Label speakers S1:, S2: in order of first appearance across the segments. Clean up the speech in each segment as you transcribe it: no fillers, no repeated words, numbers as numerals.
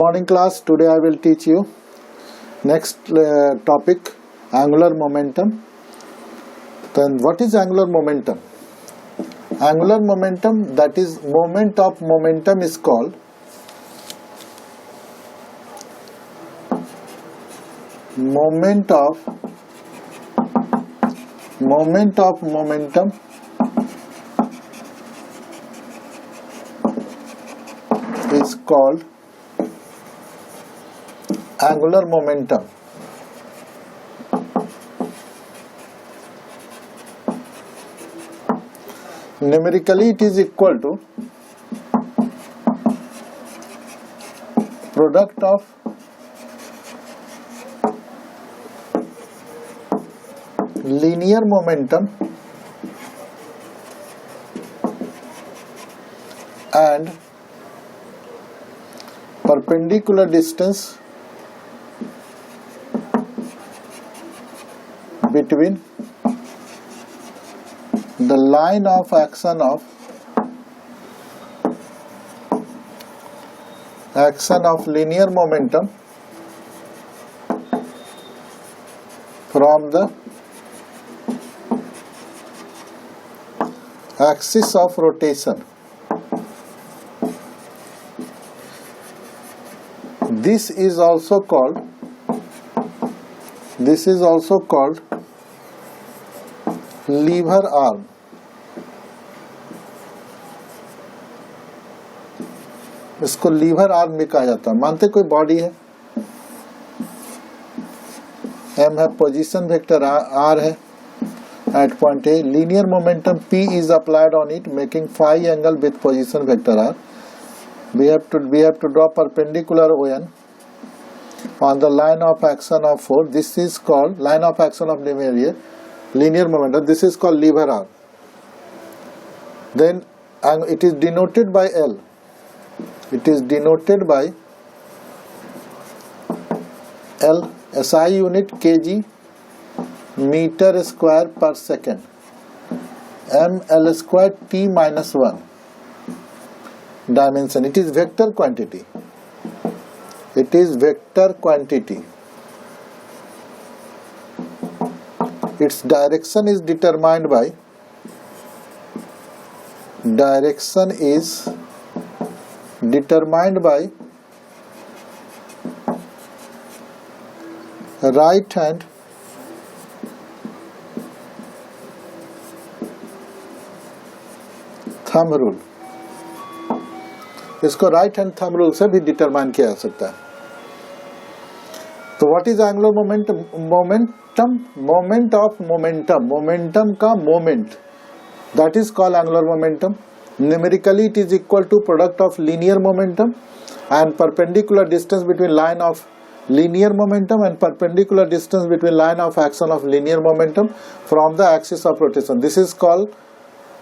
S1: Morning class. Today I will teach you next topic, angular momentum. Then what is angular momentum? Angular momentum, that is moment of momentum, is called moment of momentum is called angular momentum. Numerically it is equal to product of linear momentum and perpendicular distance between the line of action of linear momentum from the axis of rotation. This is also called lever arm. इसको lever arm भी कहा जाता है. मानते कोई body है, m है, position vector r है at point A, linear momentum p is applied on it making phi angle with position vector r. We have to draw perpendicular ON on the line of action of force. This is called line of action of linear momentum. This is called lever arm. Then it is denoted by L. It is denoted by L, SI unit kg meter square per second, ml square t minus 1 dimension. It is vector quantity. It is vector quantity. Its direction is determined by right hand thumb rule. इसको right hand thumb rule से भी determine किया जा सकता है. तो what is angular momentum? Moment of momentum का moment, that is called angular momentum. Numerically it is equal to product of linear momentum and perpendicular distance between line of linear momentum and perpendicular distance between line of action of linear momentum from the axis of rotation. This is called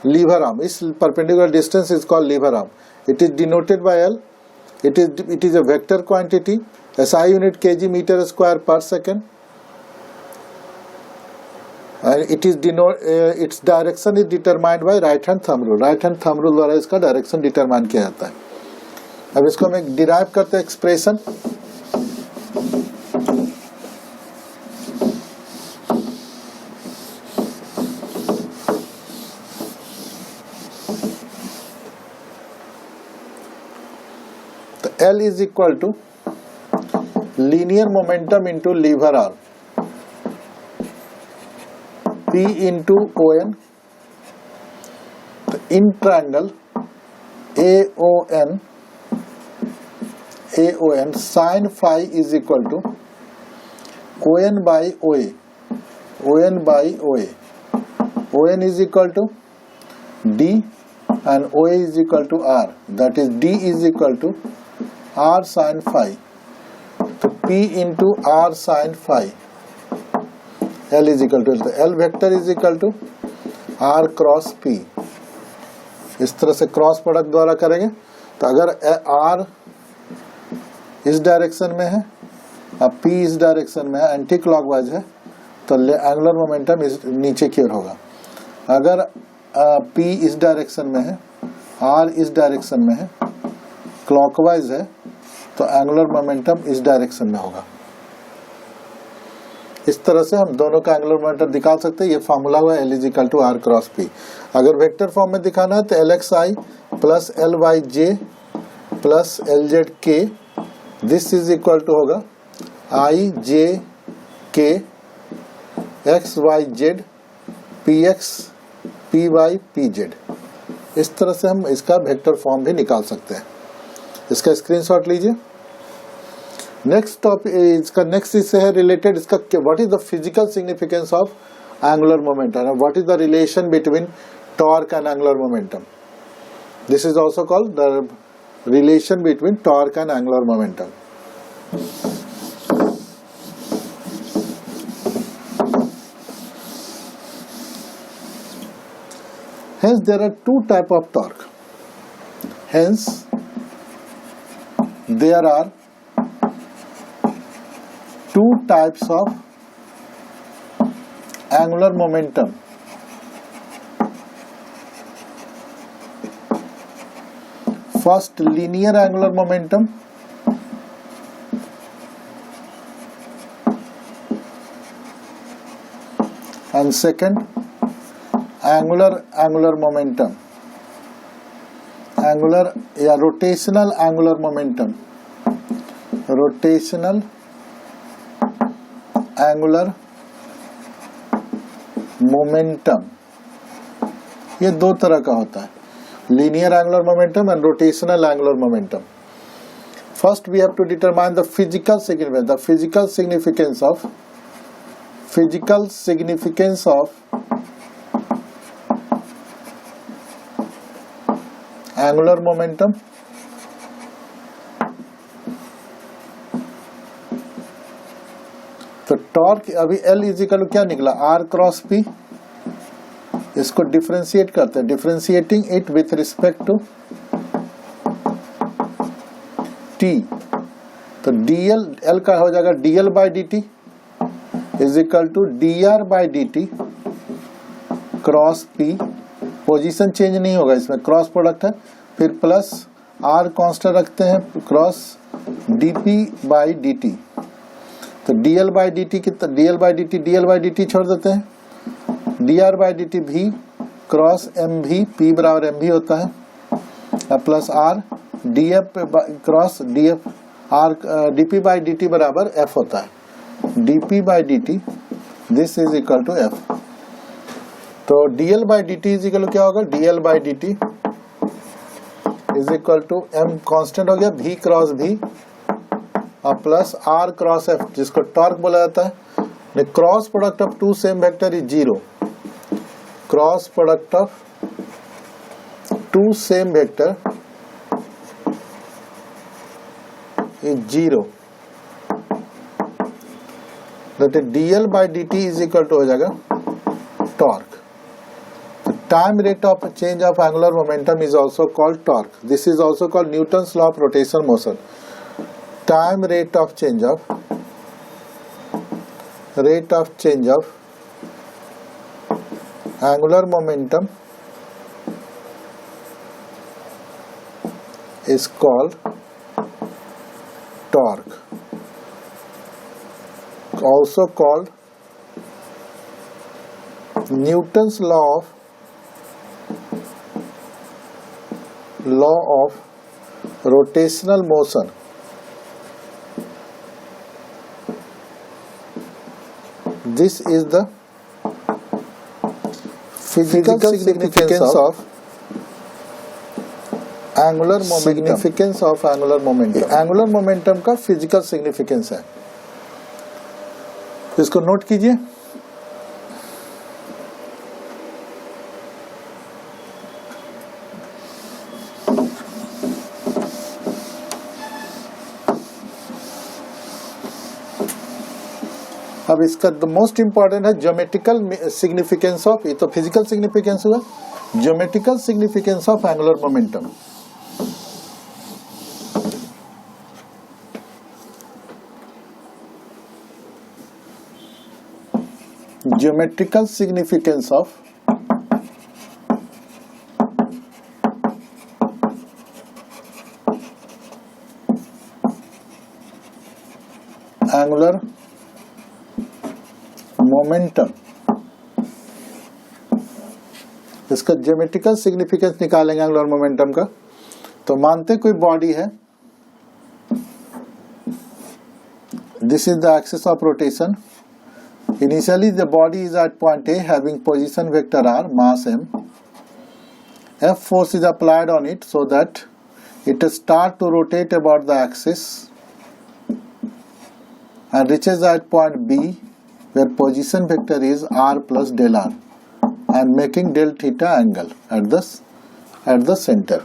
S1: lever arm. This perpendicular distance is called lever arm. It is denoted by L. It is a vector quantity. SI unit kg meter square per second. And its direction is determined by right hand thumb rule. Right hand thumb rule द्वारा इसका direction determine किया जाता है. अब इसको हम derive करते हैं expression. L is equal to linear momentum into lever arm, P into ON. In triangle AON, sin phi is equal to ON by OA. ON is equal to D and OA is equal to R. That is D is equal to R sin phi. तो P into R sin phi. L is equal to L vector is equal to R cross P. इस तरह से cross product द्वारा करेंगे. तो अगर R इस direction में है अब P इस डायरेक्शन में है, एंटी क्लॉकवाइज है, तो एंगुलर मोमेंटम नीचे की ओर होगा. अगर P इस डायरेक्शन में है, R इस डायरेक्शन में है, क्लॉकवाइज है, तो एंगुलर मोमेंटम इस डायरेक्शन में होगा। इस तरह से हम दोनों का एंगुलर मोमेंटम निकाल सकते हैं। ये फॉर्मूला हुआ L = R क्रॉस P। अगर वेक्टर फॉर्म में दिखाना है तो LXI plus LYJ plus LZK this is equal to होगा IJK XYZ PX PY PZ। इस तरह से हम इसका वेक्टर फॉर्म भी निकाल सकते हैं। इसका स्क्रीनशॉट लीजिए। नेक्स्ट टॉपिक, इसका नेक्स्ट इससे है रिलेटेड, इसका what is the physical significance of angular momentum, what is the relation between torque and angular momentum. This is also called the relation between torque and angular momentum. Hence there are two type of torque. Hence there are two types of angular momentum. First, linear angular momentum, and second, angular momentum, angular या rotational angular momentum, rotational angular momentum। ये दो तरह का होता है, linear angular momentum and rotational angular momentum। First we have to determine the physical significance, angular momentum. तो torque अभी L = क्या निकला, R क्रॉस P। इसको डिफरेंशिएट करते हैं, differentiating it with respect to T। तो DL, L का हो जाएगा DL/dt = dR/dt cross P। Position change नहीं होगा इसमें, क्रॉस प्रोडक्ट है। फिर प्लस R कांस्टेंट रखते हैं क्रॉस dP/dt। तो dL/dt की dL/dt छोड़ देते हैं, dR/dt भी क्रॉस MV, P = MV होता है, plus R dF cross dF R dP/dt = F होता है, dP/dt this is equal to F। तो dL/dt = क्या होगा, dL/dt = M कांस्टेंट हो गया, V क्रॉस V और प्लस R क्रॉस F जिसको टॉर्क बोला जाता है। Cross product of two same vector is 0। Cross product of two same vector is 0। That is dL/dt = हो जाएगा torque. Time rate of change of angular momentum is also called torque. This is also called Newton's law of rotational motion. Time rate of change of angular momentum is called torque. Also called Newton's law of rotational motion। This is the physical significance of angular momentum। angular momentum का physical significance है, इसको note कीजिए। अब इसका the most important है geometrical significance of, ये तो physical significance हुआ, geometrical significance of angular momentum. Geometrical significance of angular momentum, इसका ज्योमेट्रिकल सिग्निफिकेंस निकालेंगे एंगुलर मोमेंटम का। तो मानते कोई बॉडी है, this is the axis of rotation, initially the body is at point A having position vector r, mass m, F force is applied on it so that it start to rotate about the axis and reaches at point B where position vector is r plus del r and making del theta angle at the center.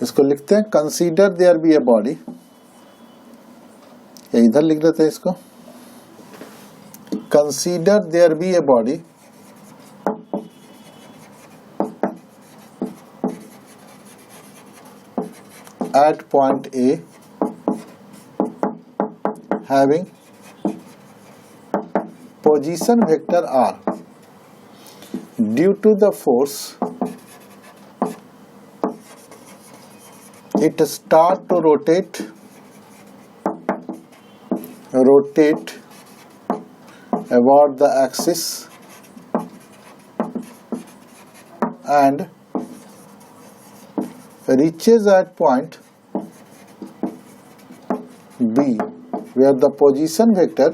S1: इसको लिखते हैं consider there be a body, या इधर लिख देते हैं इसको, consider there be a body at point A having position vector r. Due to the force, it start to rotate about the axis and reaches at point B where the position vector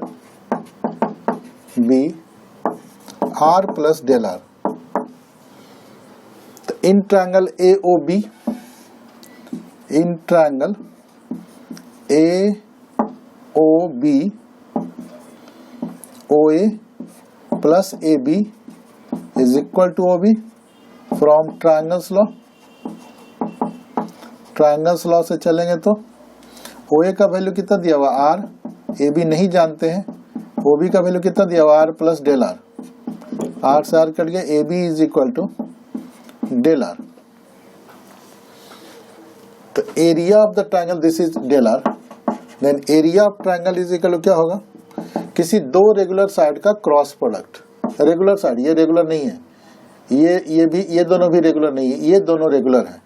S1: B r plus del r. In triangle AOB, in triangle AOB, OA plus AB is equal to OB from triangles law. Triangles law से चलेंगे तो OA का value कितना दिया हुआ R, AB नहीं जानते हैं, OB का वैल्यू कितना दिया हुआ R plus del R, R से R कट गया, AB is equal to del R. तो area of the triangle, this is del R, then area of triangle is equal to क्या होगा, किसी दो रेगुलर साइड का क्रॉस प्रोडक्ट. रेगुलर साइड, ये regular नहीं है, ये दोनों भी रेगुलर नहीं है, ये दोनों रेगुलर है.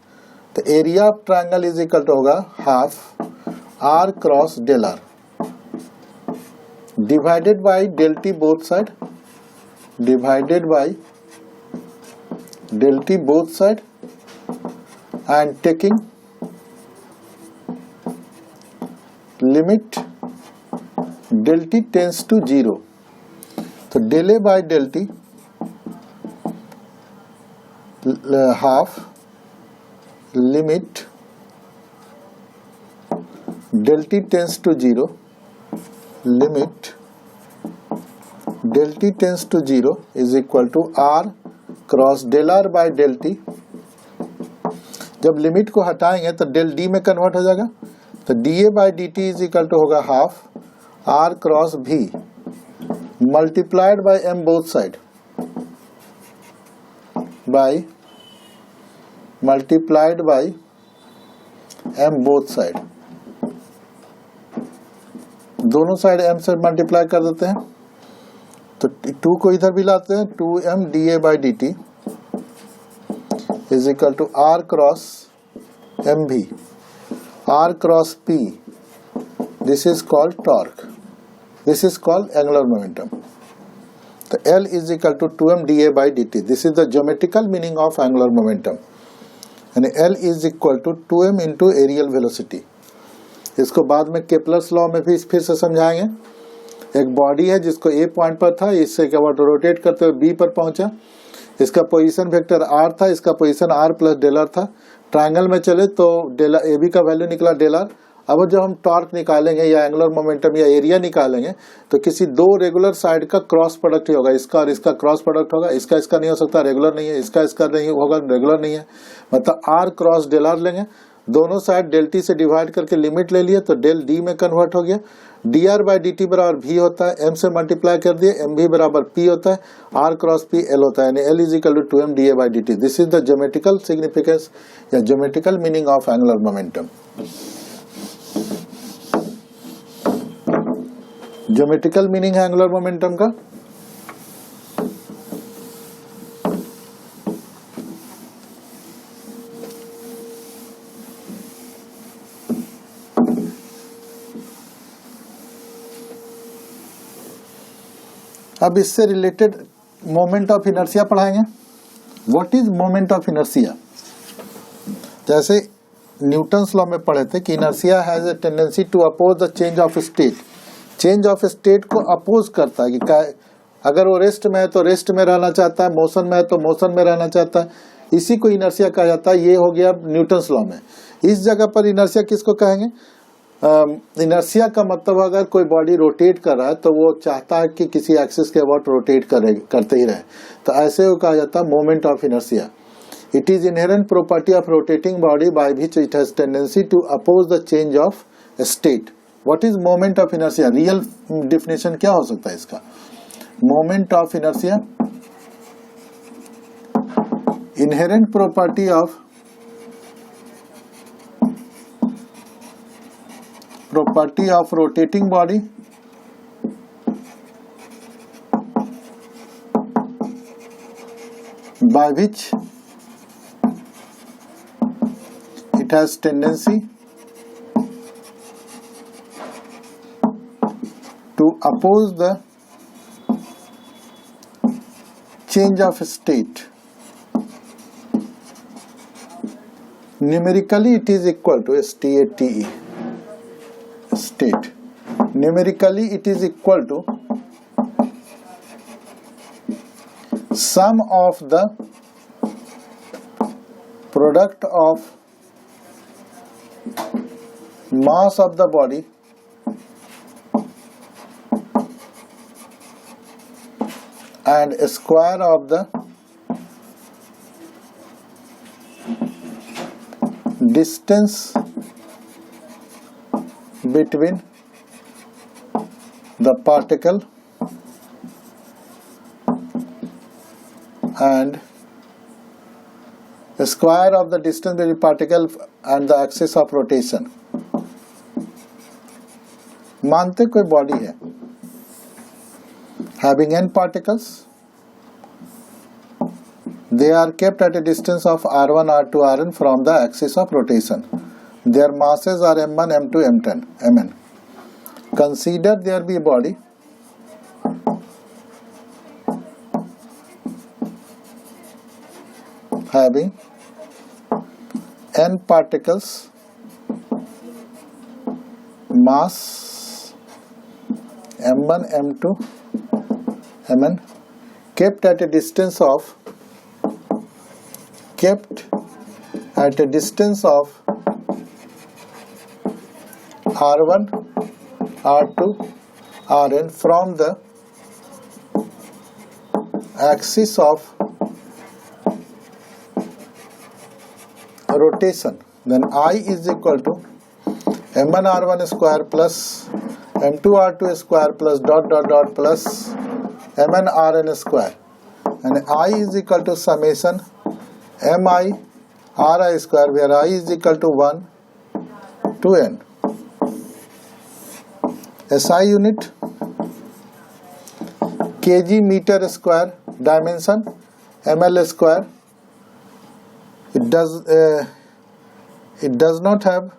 S1: तो area of triangle is equal to होगा half R cross del R divided by del T both side, divided by del T both side and taking limit del T tends to 0. तो del A by del T half limit del T tends to 0, limit del T tends to 0 is equal to R cross del R by del T. जब limit को हटाएंगे तो del D में convert हो जाएगा, तो dA by dt is equal to होगा half R cross V multiplied by M both side by multiplied by m both side. दोनों साइड m से मल्टीप्लाई कर देते हैं, तो 2 को इधर भी लाते हैं, 2m dA by dt is equal to r cross mv, r cross p. This is called torque, this is called angular momentum. तो L is equal to 2m dA by dt. This is the geometrical meaning of angular momentum. यानी L is equal to 2m into areal velocity. इसको बाद में Kepler's law में भी फिर से समझाएंगे. एक बॉडी है जिसको A पॉइंट पर था, इससे क्या हुआ, रोटेट करते हुए B पर पहुंचा, इसका पोजीशन वेक्टर R था, इसका position R plus del R था. ट्रायंगल में चले तो डेल AB का वैल्यू निकला डेल R. अब जब हम टॉर्क निकालेंगे या एंगुलर मोमेंटम या एरिया निकालेंगे तो किसी दो रेगुलर साइड का क्रॉस प्रोडक्ट ही होगा, इसका और इसका क्रॉस प्रोडक्ट होगा. इसका नहीं हो सकता, रेगुलर नहीं है, इसका नहीं होगा, रेगुलर नहीं है, मतलब R क्रॉस डेल R लेंगे, दोनों साइड डेल T से डिवाइड करके लिमिट ले लिए तो डेल D में कन्वर्ट हो गया. dr बाई dt बराबर V होता है, m से मल्टीप्लाई कर दिए, mv बराबर P होता है, R क्रॉस P L होता है, यानी L is equal to 2m dA by dt. This is the geometrical significance या geometrical meaning of angular momentum. Geometrical meaning है एंगुलर मोमेंटम का. अब इससे रिलेटेड मोमेंट ऑफ इनर्शिया पढ़ाएंगे. What is moment of inertia? जैसे Newton's law में पढ़े थे कि inertia has a tendency to oppose the change of state. Change of state को अपोज करता है कि अगर वो रेस्ट में है तो रेस्ट में रहना चाहता है, मोशन में है तो मोशन में रहना चाहता है. इसी को इनर्शिया कहा जाता है. ये हो गया न्यूटन्स लॉ में. इस जगह पर इनर्शिया किसको कहेंगे? इनर्शिया का मतलब अगर कोई बॉडी रोटेट कर रहा है तो वो चाहता है कि किसी एक्सिस के अबाउट रोटेट करते ही रहे, तो ऐसे को कहा जाता है moment of inertia. It is inherent property of rotating body by which it has tendency to oppose the change of state. What is moment of inertia? Real definition क्या हो सकता है इसका? Moment of inertia, inherent property of rotating body by which it has tendency to oppose the change of state. Numerically it is equal to STATE, state. Numerically it is equal to sum of the product of mass of the body and square of the distance between the particle and the square of the distance between particle and the axis of rotation. मानते कोई body है having n particles, they are kept at a distance of r1, r2, rn from the axis of rotation. Their masses are m1, m2, m10, mn. Consider there be a body having n particles, mass m1, m2, mn, kept at a distance of r1, r2, rn from the axis of rotation. Then I is equal to m1 r1 square plus m2 r2 square plus dot dot dot plus mn rn square, and I is equal to summation mi ri square, where I is equal to 1 to n. SI unit kg meter square, dimension ml square. It does not have,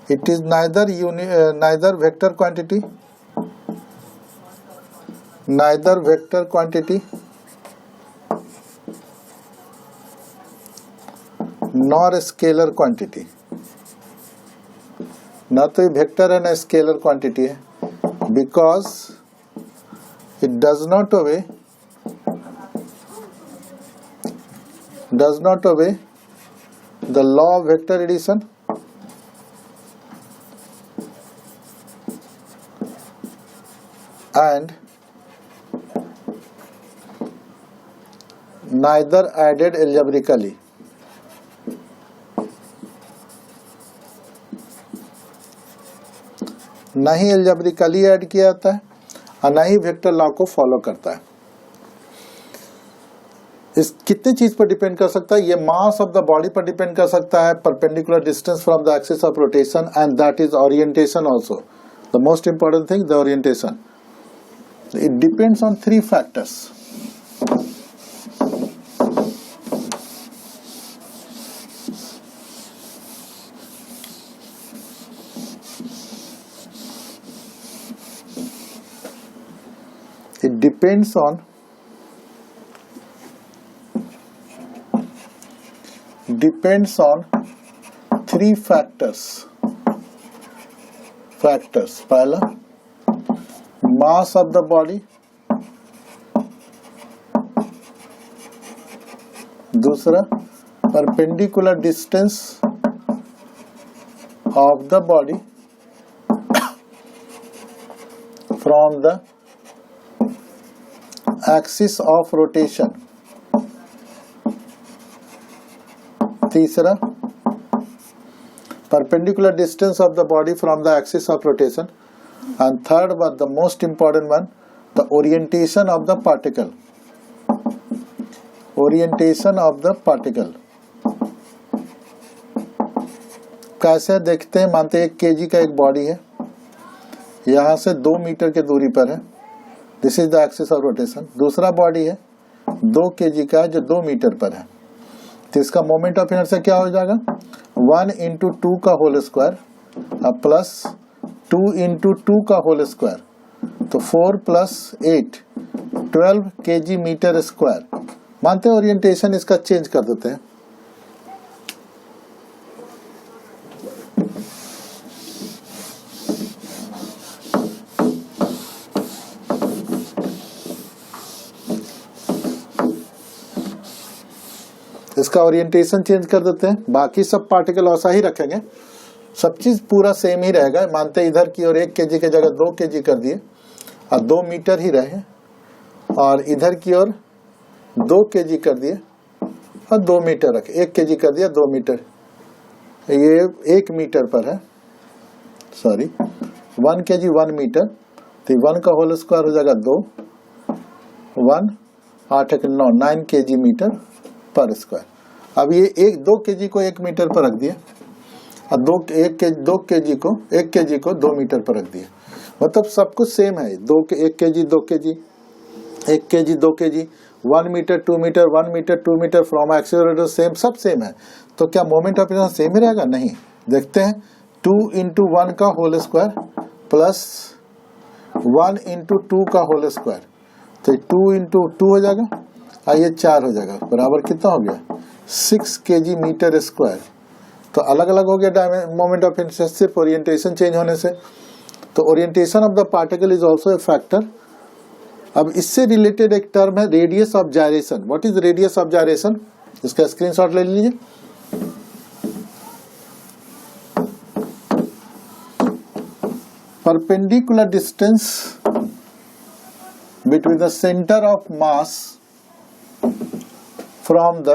S1: it is neither vector quantity nor scalar quantity. ना तो ये vector है ना scalar quantity है, because it does not obey the law of vector addition and neither added algebraically. ना ही algebraically add किया जाता है और ना ही वेक्टर लॉ को फॉलो करता है. इस कितने चीज पर डिपेंड कर सकता है? ये मास ऑफ द बॉडी पर डिपेंड कर सकता है, perpendicular distance from the axis of rotation, and that is orientation also. The most important thing, the orientation. It depends on 3 factors. depends on three factors. पहला mass of the body, दूसरा perpendicular distance of the body from the axis of rotation, तीसरा perpendicular distance of the body from the axis of rotation, and third, but the most important one, the orientation of the particle. कैसे देखते हैं? मानते हैं 1 kg का एक body है, यहाँ से 2 मीटर के दूरी पर है, this is the axis of rotation. दूसरा बॉडी है 2 kg का जो 2 मीटर पर है, तो इसका मोमेंट ऑफ इनर्शिया क्या हो जाएगा? 1 × 2 का होल स्क्वायर प्लस 2 × 2 का होल स्क्वायर, तो 4 + 8 12 kg मीटर स्क्वायर. मानते हैं ओरिएंटेशन इसका चेंज कर देते हैं. इसका ओरिएंटेशन चेंज कर देते हैं, बाकी सब पार्टिकल वैसा ही रखेंगे, सब चीज पूरा सेम ही रहेगा. मानते इधर की ओर 1 kg की जगह 2 kg कर दिए और 2 मीटर ही रहे, और इधर की ओर 2 kg कर दिए और 2 मीटर रखे. 1 kg कर दिया 2 मीटर, ये 1 मीटर पर है, सॉरी 1 kg 1 मीटर, तो 1 का होल स्क्वायर हो जाएगा 2, 1 8 × 9 9 kg मीटर पर स्क्वायर. अब ये 2 kg को 1 मीटर पर रख दिया और 1 kg को 2 मीटर पर रख दिया. मतलब सब कुछ सेम है. 1 kg 2 kg 1 kg 2 kg 1 meter 2 meter 1 meter 2 meter from accelerator same, सब सेम है. तो क्या मोमेंट ऑफ इनर्शिया सेम ही रहेगा? नहीं. देखते हैं 2 × 1 का होल स्क्वायर प्लस 1 × 2 का होल स्क्वायर, तो 2 × 2 हो जाएगा और ये 4 हो जाएगा, बराबर कितना हो गया? 6 kg मीटर स्क्वायर. तो अलग अलग हो गया मोमेंट ऑफ इनर्शिया सिर्फ ओरिएंटेशन चेंज होने से. तो orientation of the particle is also a factor. अब इससे रिलेटेड एक टर्म है radius of gyration. What is radius of gyration? इसका स्क्रीनशॉट ले लीजिए. Perpendicular distance between the centre of mass from the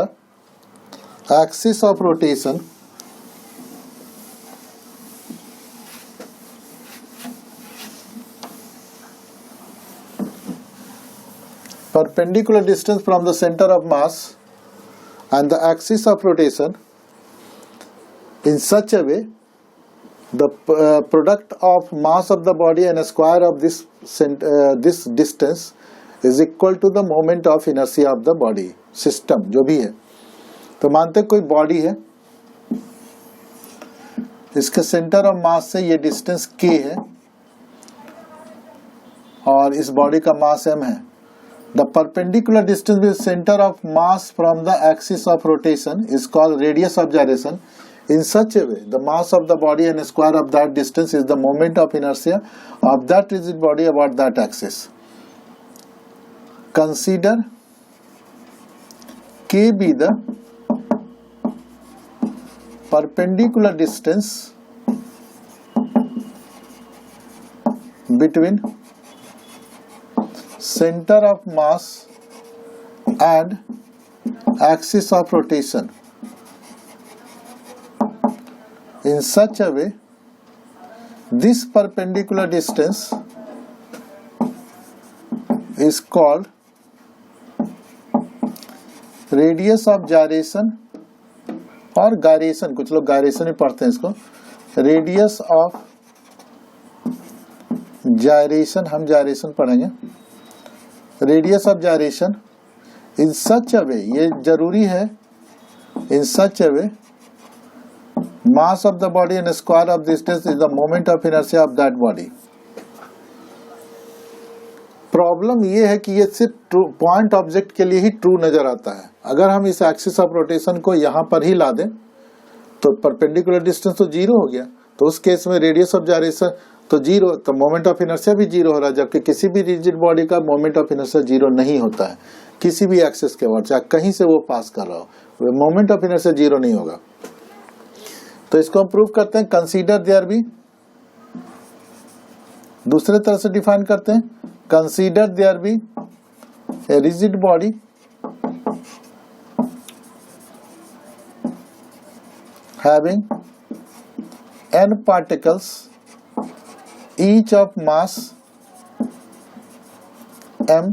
S1: axis of rotation perpendicular distance from the center of mass and the axis of rotation in such a way the product of mass of the body and square of this distance is equal to the moment of inertia of the body. System जो भी है, तो मानते कोई body है, इसके centre of मास से ये डिस्टेंस k है और इस बॉडी का मास m है. The perpendicular distance with centre of mass from the axis of rotation is called radius of gyration. In such A way the mass of the body and square of that distance is the moment of inertia of that rigid body about that axis. Consider K be the perpendicular distance between center of mass and axis of rotation in such a way this perpendicular distance is called radius of gyration और gyration. कुछ लोग gyration ही पढ़ते हैं इसको. Radius of gyration, हम gyration पढ़ेंगे. Radius of gyration इन सच अ वे, ये जरूरी है, इन सच अ वे mass of the body and square of the distance is the moment of inertia of that body. Problem ये है कि ये सिर्फ पॉइंट ऑब्जेक्ट के लिए ही ट्रू नजर आता है। अगर हम इस एक्सिस ऑफ रोटेशन को यहाँ पर ही ला दें तो परपेंडिकुलर डिस्टेंस तो जीरो हो गया, तो उस केस में रेडियस ऑफ जायरेशन तो जीरो, तो मोमेंट ऑफ इनर्शिया भी जीरो हो रहा है, जबकि किसी भी रिजिड बॉडी का मोमेंट ऑफ इनर्शिया जीरो नहीं होता है किसी भी एक्सिस के ओर, चाहे कहीं से वो पास कर रहा हो, मोमेंट ऑफ इनर्शिया जीरो नहीं होगा। तो इसको हम प्रूव करते हैं। कंसीडर देयर बी, दूसरे तरह से डिफाइन करते हैं, consider there be a rigid body having n particles each of mass m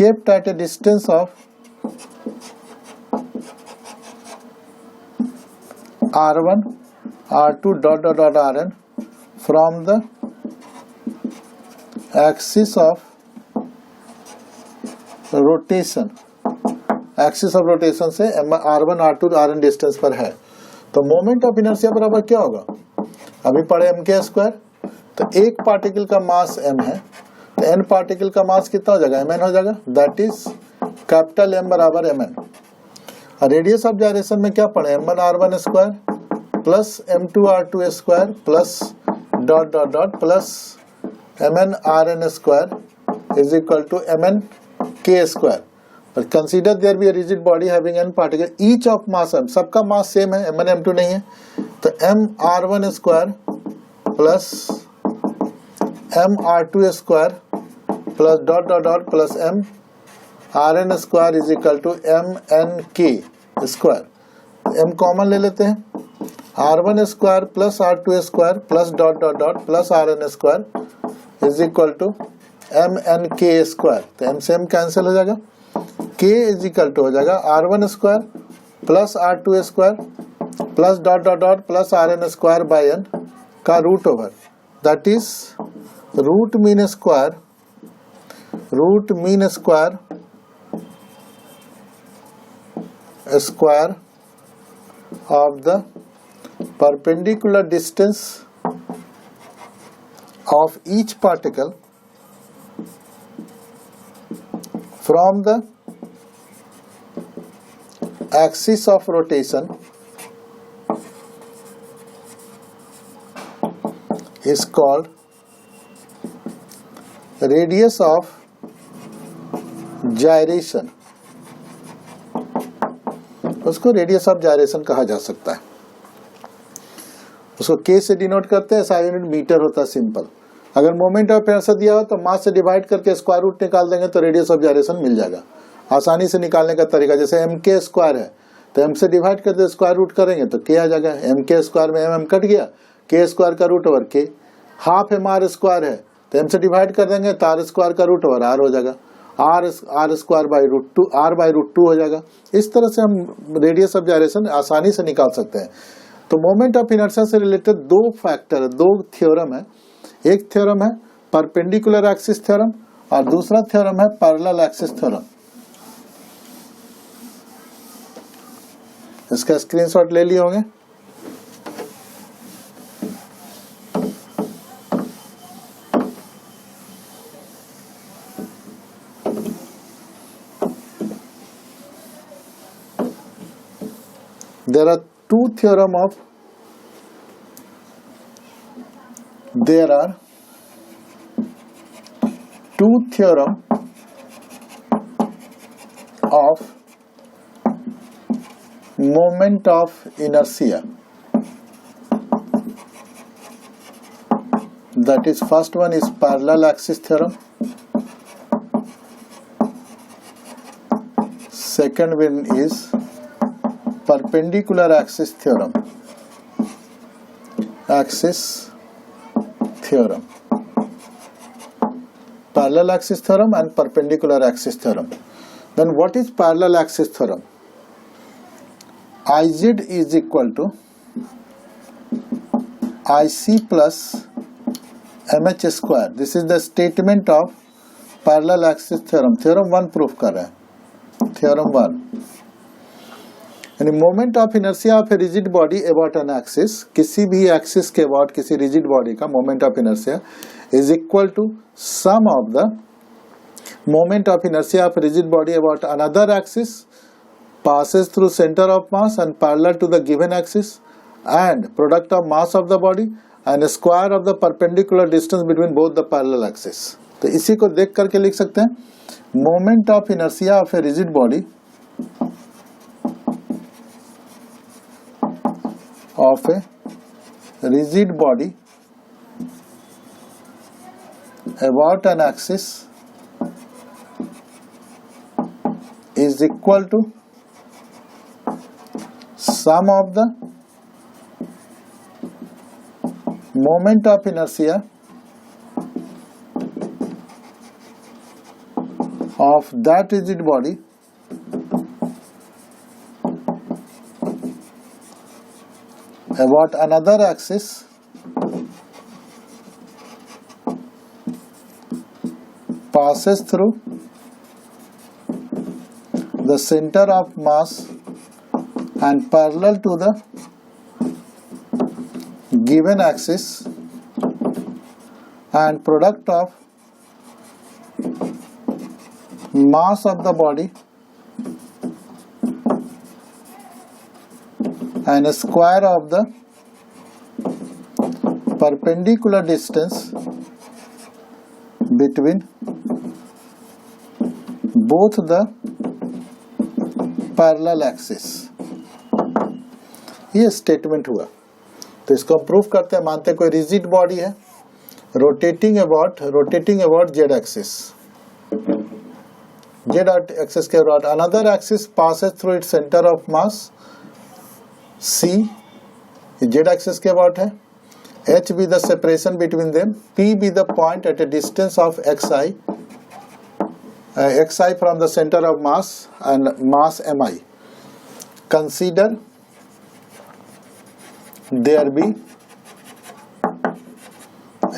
S1: kept at a distance of r1 r2 dot dot dot rn from the axis of rotation, axis of rotation से r1 r2 rn distance पर है। तो moment of inertia बराबर क्या होगा, अभी पढ़े m², तो एक पार्टिकल का मास m है, तो n पार्टिकल का मास कितना हो जाएगा, mn हो जाएगा, दैट इज कैपिटल M बराबर mn। रेडियस ऑफ जायरेशन में क्या पढ़े, m1 r1² plus m2 r2² plus dot dot dot plus mn rn² is equal to mn k²। But consider there be a rigid body having n particle each of mass m, सबका mass same है, m1 m2 नहीं है, तो m r1² plus m r2² plus dot dot dot plus m rn² is equal to m n k²। m common ले लेते हैं, r1² plus r2² plus dot dot dot plus rn² is equal to m n k²। तो m से m cancel हो जाएगा, k is equal to हो जाएगा r1² plus r2² plus dot dot dot plus rn² by n का root over, that is root mean square square of the perpendicular distance of each particle from the axis of rotation is called radius of gyration। उसको radius of gyration कहा जा सकता है, उसको k से denote करते हैं, SI यूनिट मीटर होता है, सिंपल। अगर मोमेंट ऑफ इनर्शिया दिया हो तो मास से डिवाइड करके स्क्वायर रूट निकाल देंगे तो रेडियस ऑफ जायरेशन मिल जाएगा। आसानी से निकालने का तरीका, जैसे m² है तो m से डिवाइड करके स्क्वायर रूट करेंगे तो k आ जाएगा, m² में m कट गया, k² का root over k, half mr² है तो m से डिवाइड कर देंगे तो r² का रूट ओवर r हो जाएगा, r² by root 2 r by root 2 हो जाएगा। इस तरह से हम रेडियस ऑफ जायरेशन आसानी से निकाल सकते हैं। तो मोमेंट ऑफ इनर्शिया से रिलेटेड दो फैक्टर है, दो थ्योरम है, एक थ्योरम है परपेंडिकुलर एक्सिस थ्योरम और दूसरा थ्योरम है पैरेलल एक्सिस थ्योरम। इसका स्क्रीनशॉट ले लिए होंगे। There are two theorem of moment of inertia, that is first one is parallel axis theorem, second one is perpendicular axis theorem, parallel axis theorem and perpendicular axis theorem. Then what is parallel axis theorem? Iz is equal to Ic plus mh square. This is the statement of parallel axis theorem. Theorem 1 proof कर रहे हैं, theorem 1. यानी moment of inertia of a rigid body about an axis, किसी भी axis के about किसी rigid body का moment of inertia is equal to sum of the moment of inertia of rigid body about another axis passes through center of mass and parallel to the given axis and product of mass of the body and square of the perpendicular distance between both the parallel axis. तो इसी को देख करके लिख सकते हैं moment of inertia of a rigid body about an axis is equal to sum of the moment of inertia of that rigid body about another axis passes through the center of mass and parallel to the given axis and product of mass of the body and square of the perpendicular distance between both the parallel axis. ये statement हुआ। तो इसको हम proof करते हैं। मानते हैं कोई रिजिड बॉडी है rotating about Z axis, Z axis के about another axis passes through its centre of mass C, Z axis के अबाउट है, H be the separation between them, P be the point at a distance of xi from the centre of mass and mass mi. Consider there be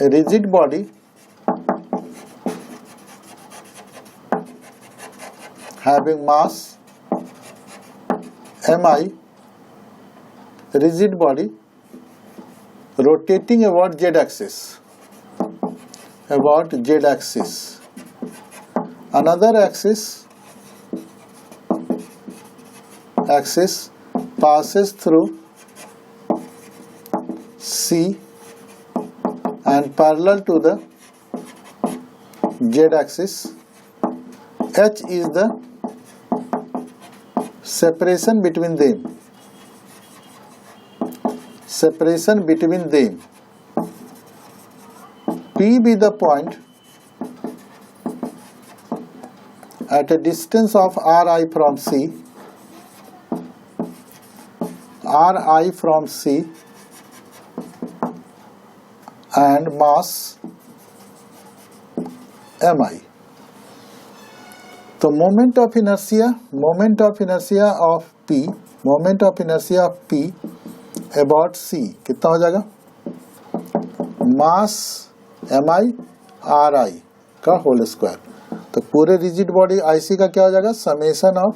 S1: a rigid body having mass mi, rigid body rotating about z axis, another axis passes through C and parallel to the z axis. H is the separation between them. P be the point at a distance of Ri from C and mass mi. तो moment of inertia of P about C कितना हो जाएगा? Mass mi Ri का whole square. तो पूरे rigid body IC का क्या हो जाएगा? Summation of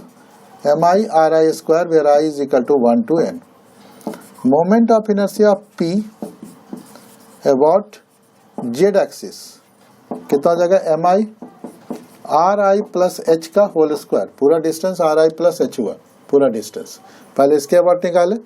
S1: mi Ri square where I is equal to 1 to n। Moment of inertia of P about Z axis कितना हो जाएगा? mi Ri प्लस h का होल स्क्वायर, पूरा डिस्टेंस Ri प्लस h हुआ, पूरा डिस्टेंस। पहले इसके about निकाले।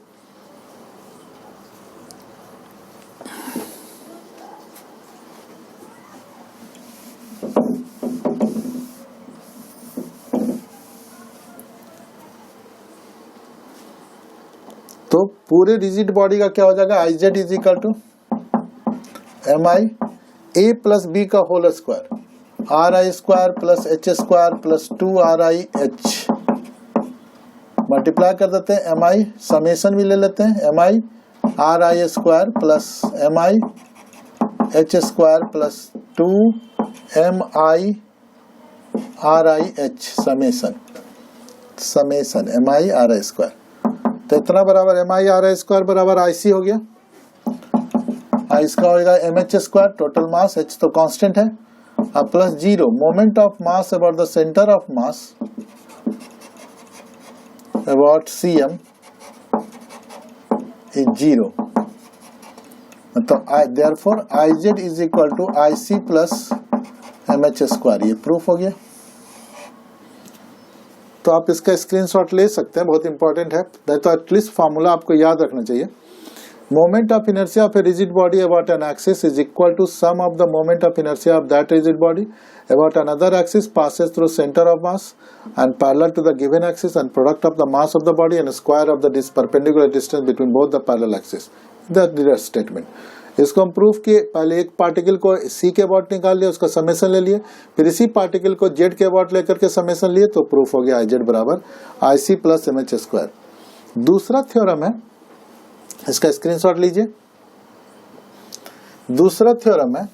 S1: तो पूरे रिजिड बॉडी का क्या हो जाएगा? Iz is equal to mi a plus b का whole square Ri square plus h square plus 2Ri h multiply कर देते हैं। mi समेशन भी ले लेते हैं। mi Ri square plus mi h square plus 2mi Ri h summation mi Ri square. तो इतना बराबर mi Ri स्क्वायर बराबर IC हो गया। इसका होगा mh square, total mass, h तो कांस्टेंट है, अब plus 0 moment of mass about the centre of mass about cm is 0, मतलब therefore iz is equal to ic plus mh square. ये प्रूफ हो गया। तो आप इसका स्क्रीनशॉट ले सकते हैं, बहुत इंपॉर्टेंट है। तो एटलीस्ट फार्मूला आपको याद रखना चाहिए। Moment of inertia of a rigid body about an axis is equal to sum of the moment of inertia of that rigid body about another axis passes through center of mass and parallel to the given axis and product of the mass of the body and square of the perpendicular distance between both the parallel axes. That's the statement. इसको हम proof किए। पहले एक particle को c के about निकाल लिया, उसका समेशन ले लिए, फिर इसी पार्टिकल को z के अबाउट लेकर के समेशन लिए, तो प्रूफ हो गया iz बराबर ic प्लस mh स्क्वायर। दूसरा थ्योरम है, इसका स्क्रीनशॉट लीजिए। दूसरा थ्योरम है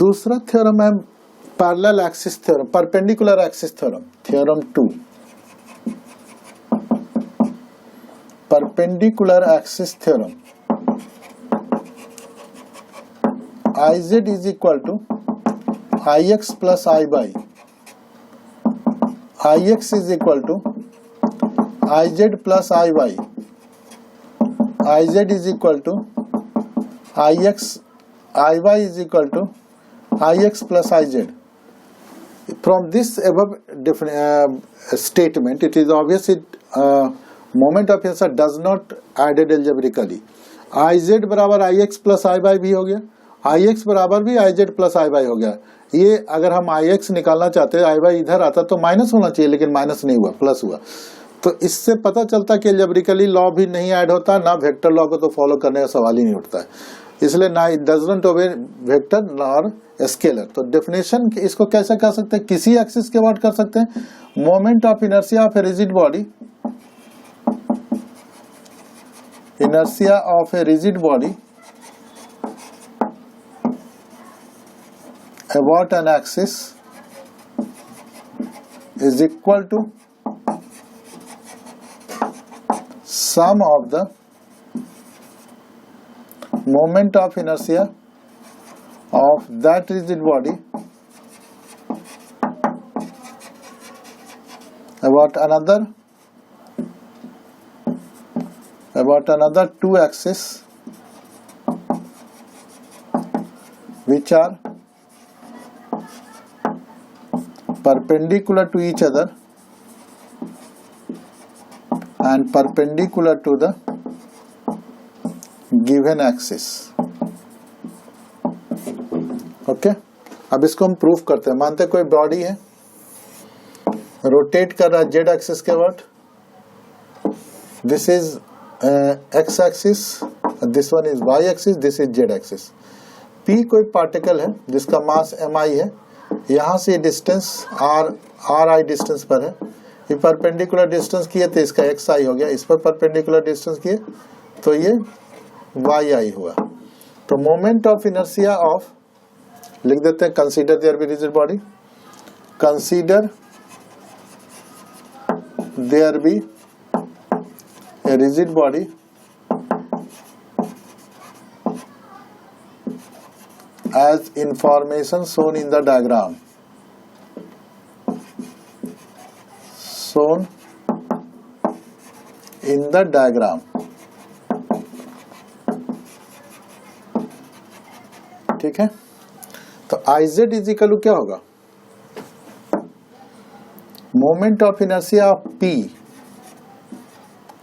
S1: दूसरा थ्योरम है parallel axis theorem, perpendicular axis theorem, theorem 2। Perpendicular axis theorem, iz is equal to ix plus I by ix is equal to iz plus Iy, iz is equal to ix, Iy is equal to ix plus iz. From this above statement, it is obvious moment of inertia does not added algebraically. iz बराबर ix plus Iy भी हो गया, ix बराबर भी iz plus Iy हो गया। ये अगर हम ix निकालना चाहते हैं, Iy इधर आता तो माइनस होना चाहिए, लेकिन माइनस नहीं हुआ, प्लस हुआ। तो इससे पता चलता कि अलजेब्रिकली लॉ भी नहीं ऐड होता, ना वेक्टर लॉ को तो फॉलो करने का सवाल ही नहीं उठता है। इसलिए ना it doesn't obey vector nor scalar. तो डेफिनेशन इसको कैसे कर सकते हैं, किसी एक्सिस के अबाउट कर सकते हैं। Moment of inertia of a rigid body, inertia of a rigid body about an axis is equal to sum of the moment of inertia of that rigid body about another two axes which are perpendicular to each other and perpendicular to the given axis. Okay, अब इसको हम proof करते हैं। मानते हैं कोई body है, rotate कर रहा है जेड एक्सिस के about, this is X axis, this one is Y axis, this is Z axis. P कोई पार्टिकल है जिसका मास एम आई है, यहाँ से डिस्टेंस आर आई डिस्टेंस पर है, ये परपेंडिकुलर डिस्टेंस किए तो इसका एक्स आई हो गया, इस पर परपेंडिकुलर डिस्टेंस किए तो ये वाई आई हुआ। तो मोमेंट ऑफ इनर्शिया ऑफ, लिख देते हैं, consider there be rigid body, consider there be a rigid body as information shown in the diagram, shown in the diagram। ठीक है, तो iz इजिकल क्या होगा, moment of inertia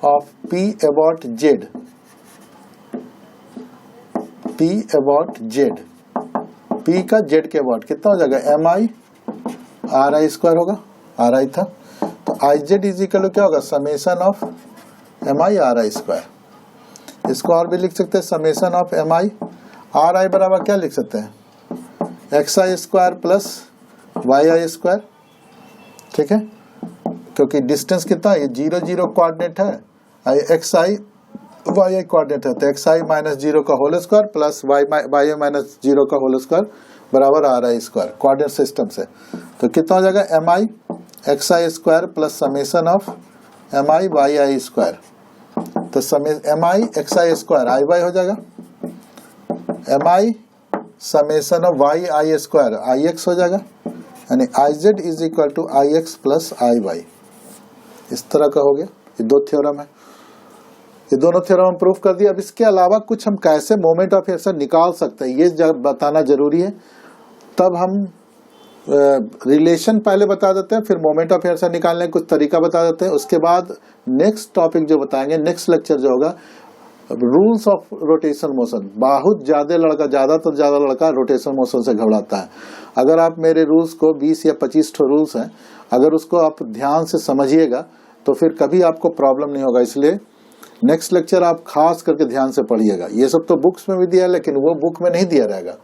S1: of p about z, p about z, p का z के about कितना हो जाएगा, M I R I square होगा, आर आई था। तो आई जेड इजिकल क्या होगा, summation of M I R I square. इसको और भी लिख सकते हैं, summation of M I R I बराबर क्या लिख सकते हैं, X I square plus Y I square. ठीक है, क्योंकि डिस्टेंस कितना है, ये 0 0 कोऑर्डिनेट है, X I Y I coordinate है, तो एक्स आई माइनस 0 का whole square plus Y I minus 0 का होल स्क्वायर बराबर R I square coordinate system से। तो कितना हो जाएगा, M I X I square plus summation of M I Y I square. तो M I X I square I Y हो जाएगा, M I summation of Y I square I X हो जाएगा, यानी I Z is equal to I X plus I Y. इस तरह का हो गया। ये दो थ्योरम है, ये दोनों थ्योरम हम प्रूफ कर दिए। अब इसके अलावा कुछ हम कैसे मोमेंट ऑफ इनर्शिया निकाल सकते हैं ये बताना जरूरी है। तब हम रिलेशन पहले बता देते हैं, फिर मोमेंट ऑफ इनर्शिया निकालने का कुछ तरीका बता देते हैं। उसके बाद नेक्स्ट टॉपिक जो बताएंगे, नेक्स्ट लेक्चर जो होगा, रूल्स ऑफ रोटेशन मोशन। बहुत ज्यादा लड़का रोटेशन मोशन से घबराता है। अगर आप मेरे रूल्स को 20 या 25 रूल्स हैं, अगर उसको आप ध्यान से समझिएगा तो फिर कभी आपको प्रॉब्लम नहीं होगा। इसलिए नेक्स्ट लेक्चर आप खास करके ध्यान से पढ़िएगा। ये सब तो बुक्स में भी दिया है, लेकिन वो बुक में नहीं दिया रहेगा।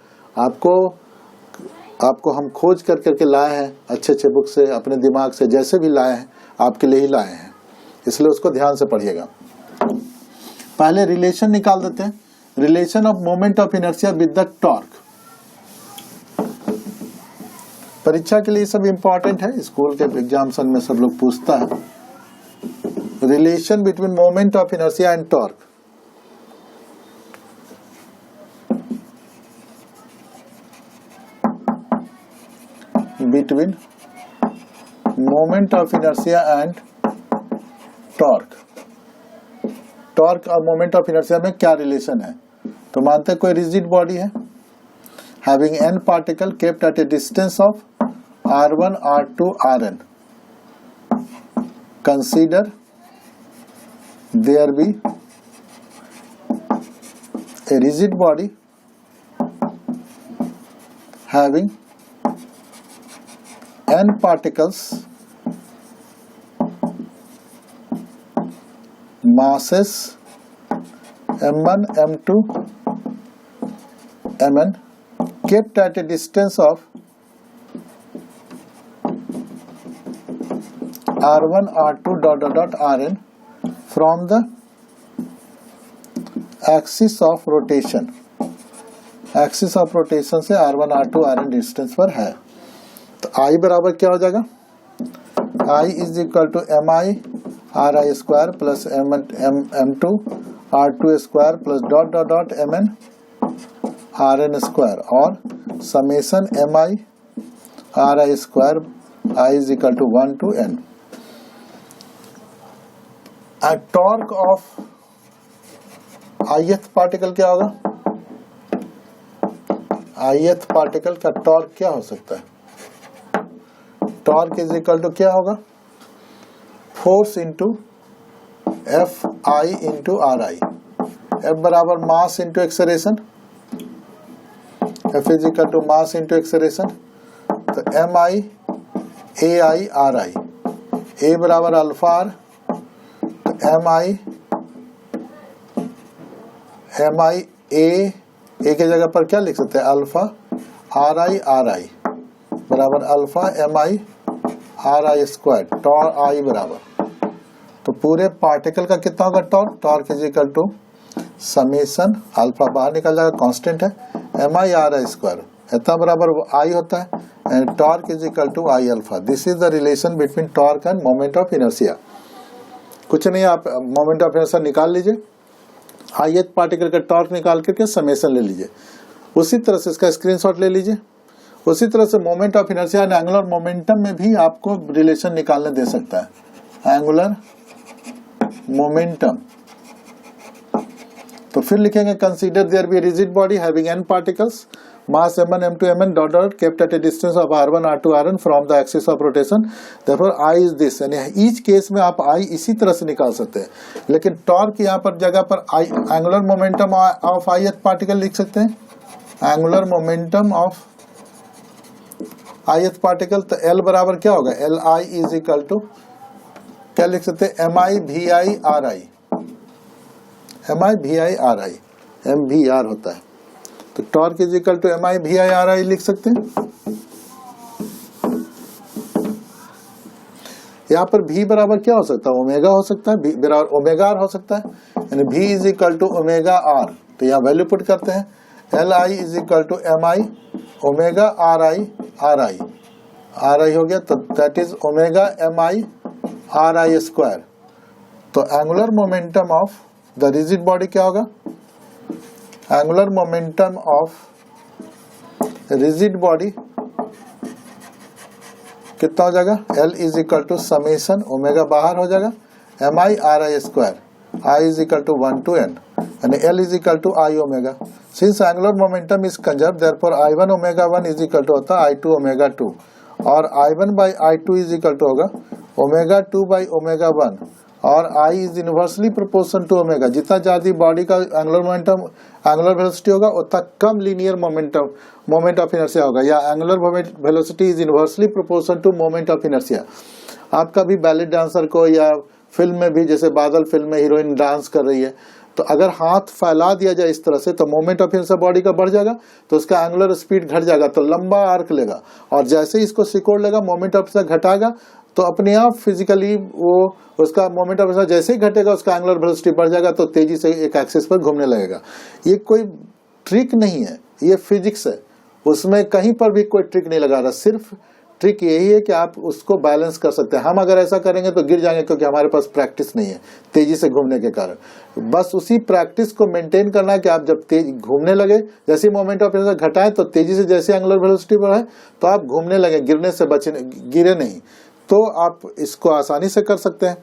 S1: आपको हम खोज कर करके लाए हैं, अच्छे अच्छे बुक से, अपने दिमाग से, जैसे भी लाए हैं आपके लिए ही लाए हैं। इसलिए उसको ध्यान से पढ़िएगा। पहले रिलेशन निकाल देते हैं, relation of moment of inertia with the torque. परीक्षा के लिए सब इंपॉर्टेंट है, स्कूल के एग्जाम्स में सब लोग पूछता है। Relation between moment of inertia and torque. Between moment of inertia and torque. Torque और मोमेंट ऑफ इनर्शिया में क्या रिलेशन है? तो मानते हैं कोई रिजिड बॉडी है, having n particle kept at a distance of r1 r2 rn। Consider there be a rigid body having n particles, masses m1 m2 mn, kept at a distance of r1 r2 rn from the axis of rotation। Axis of rotation से r1 r2 rn distance पर है। तो I बराबर क्या हो जाएगा, I is equal to M I R I square plus m2 r2 square plus dot dot dot mn rn square, और summation M I R I square I is equal to 1 to n। Torque of ith particle क्या होगा, ith particle का torque क्या हो सकता है? Torque is equal to क्या होगा, force into F I into R I. F बराबर mass into acceleration, F is equal to mass into acceleration. तो M I A I R I, A बराबर alpha R, M I A के जगह पर क्या लिख सकते हैं, अल्फा आर आई बराबर alpha M I R I square, torque I बराबर। तो पूरे पार्टिकल का कितना होगा torque, torque is equal to summation, alpha बाहर निकल जाएगा, कांस्टेंट है, M I R I square, इतना बराबर आई होता है, and torque is equal to I alpha. This is the relation between torque and moment of inertia. कुछ नहीं, आप मोमेंट ऑफ इनर्शिया निकाल लीजिए, ith पार्टिकल का टॉर्क निकाल करके समेशन ले लीजिए, उसी तरह से इसका स्क्रीनशॉट ले लीजिए। उसी तरह से moment of inertia and angular momentum में भी आपको रिलेशन निकालने दे सकता है, एंगुलर मोमेंटम। तो फिर लिखेंगे consider there be rigid body having n particles, mass m1 m2 mn dot dot kept at a distance of r1 r2 rn from the axis of rotation, therefore I is this। यानी each case में आप I इसी तरह से निकाल सकते हैं, लेकिन टॉर्क यहाँ पर जगह पर angular momentum of ith particle लिख सकते हैं, angular momentum of ith particle. तो L बराबर क्या होगा, L I is equal to क्या लिख सकते हैं, M I V I R I, M I V I R I, M V R होता है। तो torque is equal to M I V I R I लिख सकते हैं। यहाँ पर v बराबर क्या हो सकता है, ओमेगा हो सकता है, v बराबर ओमेगा आर हो सकता है, यानी v is equal to omega R. तो यहाँ वैल्यू पुट करते हैं, L I is equal to M I omega R I हो गया, तो that is omega M I R I square. तो angular momentum of the rigid body क्या होगा, angular momentum of rigid body कितना हो जाएगा, L is equal to summation omega बाहर हो जाएगा M I R I square, I is equal to 1 to n यानी L is equal to I omega. Since angular momentum is conserve therefore I1 omega 1 is equal to होता है I2 omega 2 और I1 by I2 is equal to होगा omega 2 by omega 1 और I is inversely proportion to omega. जितना ज्यादा body का angular momentum angular velocity होगा उतना कम linear momentum moment of inertia होगा, या angular velocity is inversely proportion to moment of inertia. आप कभी बैले डांसर को या फिल्म में भी, जैसे बादल फिल्म में हीरोइन डांस कर रही है, तो अगर हाथ फैला दिया जाए इस तरह से तो मोमेंट ऑफ इनर्शिया बॉडी का बढ़ जाएगा, तो उसका एंगुलर स्पीड घट जाएगा, तो लंबा आर्क लेगा, और जैसे ही इसको सिकोड़ लेगा मोमेंट ऑफ इनर्शिया घटाएगा, तो अपने आप फिजिकली वो उसका मोमेंट ऑफ इनर्शिया जैसे ही घटेगा उसका एंगुलर वेलोसिटी बढ़ जाएगा, तो तेजी से एक एक्सिस पर घूमने लगेगा। ये कोई ट्रिक नहीं है, ये फिजिक्स है, उसमें कहीं पर भी कोई ट्रिक नहीं लगा रहा, सिर्फ ट्रिक यही है कि आप उसको बैलेंस कर सकते हैं। हम अगर ऐसा करेंगे तो गिर जाएंगे, क्योंकि हमारे पास प्रैक्टिस नहीं है तेजी से घूमने के कारण। बस उसी प्रैक्टिस को मेंटेन करना है कि आप जब तेज घूमने लगे, जैसे मोमेंट ऑफ इनर्शिया घटाएं तो तेजी से जैसे एंगुलर वेलोसिटी बढ़े तो आप घूमने लगे, गिरने से बचे, गिरे नहीं, तो आप इसको आसानी से कर सकते हैं।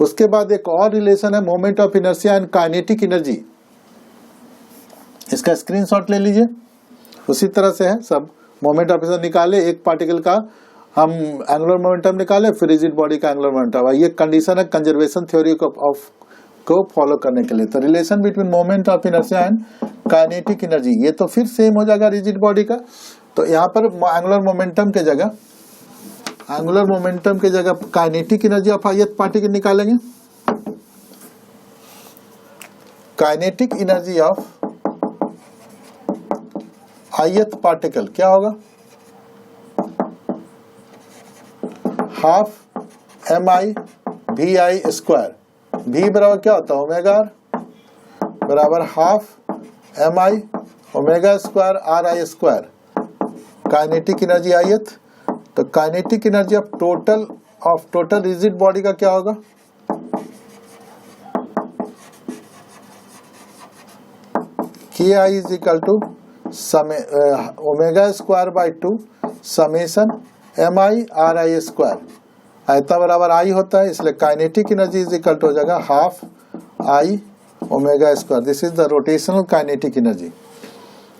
S1: उसके बाद एक और रिलेशन है moment of inertia and kinetic energy, इसका स्क्रीनशॉट ले लीजिए। उसी तरह से है सब, मोमेंट ऑफ इनर्शिया निकाले, एक पार्टिकल का हम एंगुलर मोमेंटम निकाले, फिर रिजिड बॉडी का एंगुलर मोमेंटम। ये कंडीशन है कंजर्वेशन थ्योरी को फॉलो करने के लिए। तो relation between moment of inertia and kinetic energy, ये तो फिर सेम हो जाएगा रिजिड बॉडी का। तो यहाँ पर एंगुलर मोमेंटम के जगह kinetic energy of ith particle निकालेंगे। Kinetic energy of ith particle क्या होगा, half M I V I square. v बराबर क्या होता है, ओमेगा आर बराबर half M I omega square R I square. Kinetic energy ith, तो kinetic energy of total rigid body का क्या होगा, K I is equal to omega square by 2 summation M I R I square. आयता बराबर I होता है, इसलिए kinetic energy is equal to हो जाएगा half I omega square. This is the rotational kinetic energy.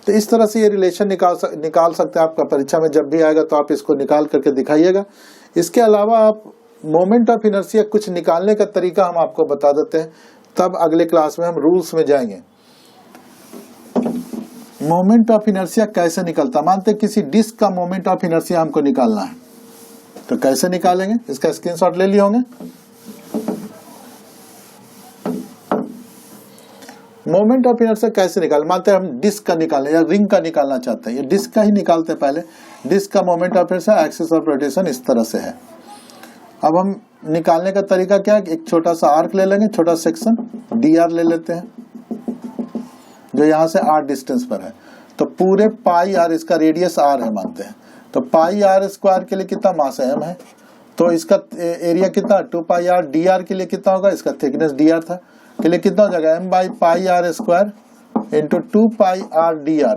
S1: तो इस तरह से ये रिलेशन निकाल सकते हैं। आपका परीक्षा में जब भी आएगा तो आप इसको निकाल करके दिखाइएगा। इसके अलावा आप मोमेंट ऑफ इनर्शिया कुछ निकालने का तरीका हम आपको बता देते हैं, तब अगले क्लास में हम रूल्स में जाएंगे। मोमेंट ऑफ इनर्शिया कैसे निकलता, मानते किसी डिस्क का मोमेंट ऑफ इनर्शिया हमको निकालना है, तो कैसे निकालेंगे, इसका स्क्रीनशॉट ले लिए होंगे। मोमेंट ऑफ इनर्शिया कैसे निकाल, मानते हैं हम डिस्क का निकालें या रिंग का निकालना चाहते हैं, ये डिस्क का ही निकालते हैं। पहले डिस्क का moment of inertia axis of rotation इस तरह से है। अब हम निकालने का तरीका क्या है, एक छोटा सा आर्क ले लेंगे, छोटा सेक्शन डी आर ले लेते हैं, जो यहाँ से r डिस्टेंस पर है। तो पूरे पाई आर, इसका रेडियस r है मानते हैं, तो पाई आर स्क्वायर के लिए कितना मास m है, तो इसका एरिया कितना 2 पाई आर। डी आर के लिए कितना होगा, इसका थिकनेस डी आर था, के लिए कितना हो जाएगा m by pi R square into 2 pi R D R.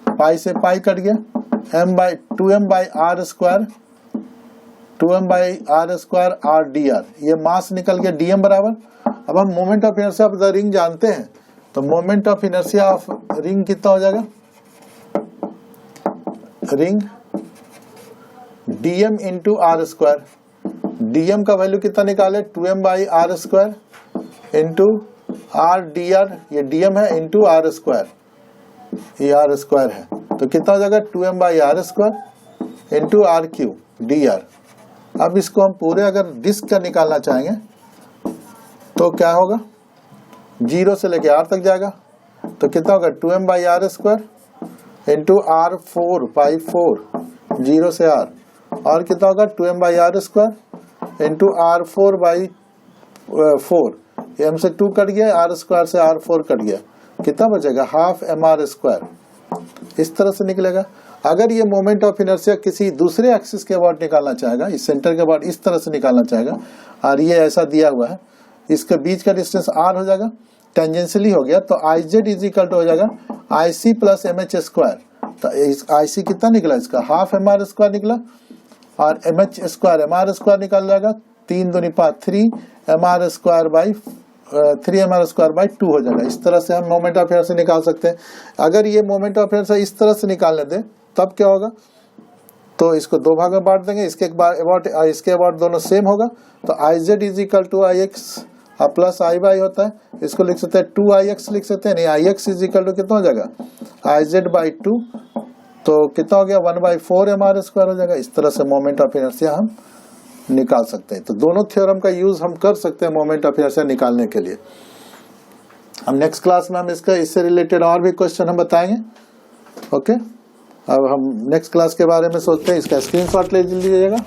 S1: Pi से पाई कट गया, m by R square, 2m by R square R D R, ये मास निकल गया dm बराबर। अब हम moment of inertia of the ring जानते हैं, तो moment of inertia of ring कितना हो जाएगा, ring dm into R square. dm का वैल्यू कितना निकाले, 2m by R square into are D R, ये dm है, इंटू आर स्क्वायर, ये आर स्क्वायर है, तो कितना हो जाएगा 2m by R square into R Q D R. अब इसको हम पूरे अगर डिस्क का निकालना चाहेंगे तो क्या होगा, 0 से लेके r तक जाएगा, तो कितना होगा 2m by R square into R 4 by 4, 0 से r, और कितना होगा 2m by R square into R4/4, m से 2 कट गया, R स्क्वायर से R4 कट गया, कितना बचेगा? Half mr square. इस तरह से निकलेगा। अगर ये मोमेंट ऑफ इनर्शिया किसी दूसरे एक्सिस के अबाउट निकालना चाहेगा, इस सेंटर के अबाउट इस तरह से निकालना चाहेगा, और ये ऐसा दिया हुआ है, इसके बीच का डिस्टेंस r हो जाएगा, टेंजेंशियली हो गया, तो IZ इज इक्वल टू हो जाएगा IC प्लस MH स्क्वायर। तो IC कितना निकला? इसका हाफ mr स्क्वायर निकला, और MH स्क्वायर mr स्क्वायर निकाल जाएगा, 3 दूनी 5, 3 mr स्क्वायर बाई 2 हो जाएगा। इस तरह से हम मोमेंट ऑफ इनर्शिया निकाल सकते हैं। अगर ये मोमेंट ऑफ इनर्शिया इस तरह से निकालने दें तब क्या होगा? तो इसको दो भाग में बांट देंगे, इसके अबाउट दोनों सेम होगा, तो IZ is equal to IX plus IY होता है, इसको लिख सकते हैं 2IX लिख सकते हैं, नहीं IX इज इक्वल टू कितना हो जाएगा? IZ/2, तो कितना हो गया? 1/4 mr स्क्वायर हो जाएगा। इस तरह से मोमेंट ऑफ इनर्शिया हम निकाल सकते हैं। तो दोनों थ्योरम का यूज हम कर सकते हैं मोमेंट ऑफ इनर्शिया निकालने के लिए। हम नेक्स्ट क्लास में हम इससे रिलेटेड और भी क्वेश्चन हम बताएंगे। ओके, अब हम नेक्स्ट क्लास के बारे में सोचते हैं। इसका स्क्रीनशॉट ले लीजिएगा।